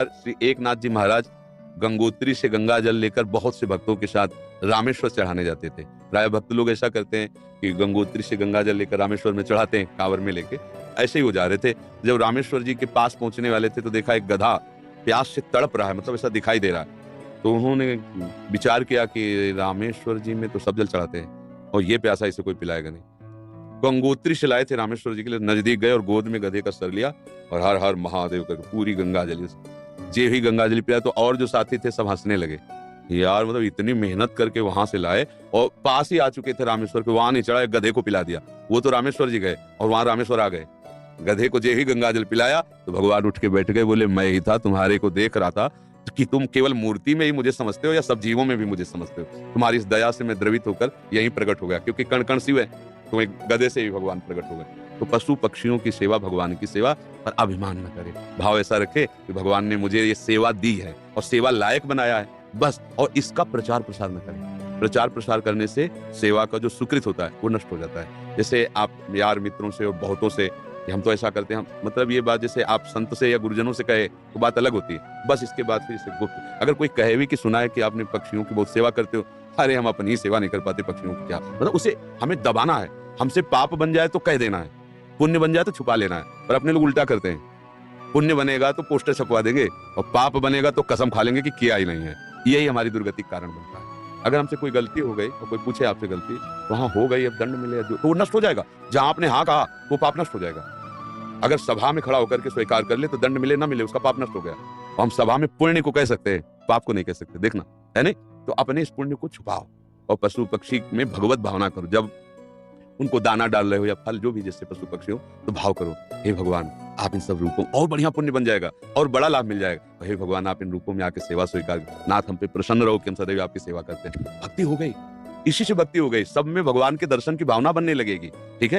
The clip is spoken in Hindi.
श्री एकनाथ जी महाराज गंगोत्री से गंगा जल लेकर बहुत से भक्तों के साथ रामेश्वर चढ़ाने जाते थे। प्राय भक्त लोग ऐसा करते हैं कि गंगोत्री से गंगा जल लेकर रामेश्वर में चढ़ाते हैं कांवर में लेके। ऐसे ही वो जा रहे थे। जब रामेश्वर जी के पास पहुंचने वाले थे तो देखा एक गधा प्यास से तड़प रहा है, मतलब ऐसा दिखाई दे रहा है। तो उन्होंने विचार किया कि रामेश्वर जी में तो सब जल चढ़ाते हैं और ये प्यासा इसे कोई पिलाएगा नहीं। गंगोत्री से लाए थे रामेश्वर जी के लिए, नजदीक गए और गोद में गधे का सर लिया और हर हर महादेव करके पूरी गंगा जली जे ही गंगा जली पिलाया। तो और जो साथी थे सब हंसने लगे, यार मतलब इतनी मेहनत करके वहां से लाए और पास ही आ चुके थे रामेश्वर के, वहां नहीं चढ़ा, गधे को पिला दिया। वो तो रामेश्वर जी गए और वहां रामेश्वर आ गए। गधे को जे ही गंगा जल पिलाया तो भगवान उठ के बैठ गए, बोले मैं ही था, तुम्हारे को देख रहा था कि तुम केवल मूर्ति में ही मुझे समझते हो या सब जीवों में भी मुझे समझते हो। तुम्हारी इस दया से मैं द्रवित होकर यहीं प्रकट हो गया, क्योंकि कण कण शिव है, तो एक गधे से ही भगवान प्रकट हो गए। तो पशु पक्षियों की सेवा भगवान की सेवा, पर अभिमान न करे, भाव ऐसा रखे कि भगवान ने मुझे ये सेवा दी है और सेवा लायक बनाया है बस, और इसका प्रचार प्रसार न करें। प्रचार प्रसार करने से सेवा का जो सुकृत होता है वो नष्ट हो जाता है। जैसे आप यार मित्रों से और बहुतों से हम तो ऐसा करते हैं, मतलब ये बात जैसे आप संत से या गुरुजनों से कहे तो बात अलग होती है, बस इसके बाद फिर इसे गुप्त। अगर कोई कहे भी कि सुना है कि आपने पक्षियों की बहुत सेवा करते हो, अरे हम अपनी सेवा नहीं कर पाते पक्षियों की, क्या मतलब उसे हमें दबाना है। हमसे पाप बन जाए तो कह देना है, पुण्य बन जाए तो छुपा लेना है। पर अपने लोग उल्टा करते हैं, पुण्य बनेगा तो पोस्टर छपवा देंगे और पाप बनेगा तो कसम खा लेंगे कि किया ही नहीं है। यही हमारी दुर्गति का कारण बनता है। अगर हमसे कोई गलती हो गई और कोई पूछे आपसे गलती, वहां हो गई, अब दंड मिले तो वो नष्ट हो जाएगा। जहां आपने हाँ कहा वो पाप नष्ट हो जाएगा। अगर सभा में खड़ा होकर के स्वीकार कर ले तो दंड मिले ना मिले उसका पाप नष्ट हो गया। और हम सभा में पुण्य को कह सकते हैं, पाप को नहीं कह सकते, देखना है नहीं। तो अपने इस पुण्य को छुपाओ और पशु पक्षी में भगवत भावना करो। जब उनको दाना डाल रहे हो या फल जो भी जैसे पशु पक्षी हो, तो भाव करो, हे भगवान आप इन सब रूपों, और बढ़िया पुण्य बन जाएगा और बड़ा लाभ मिल जाएगा। हे भगवान आप इन रूपों में आके सेवा स्वीकार, नाथ हम पे प्रसन्न रहो कि हम सदैव आपकी सेवा करते हैं। भक्ति हो गई, इसी से भक्ति हो गई। सब में भगवान के दर्शन की भावना बनने लगेगी। ठीक है।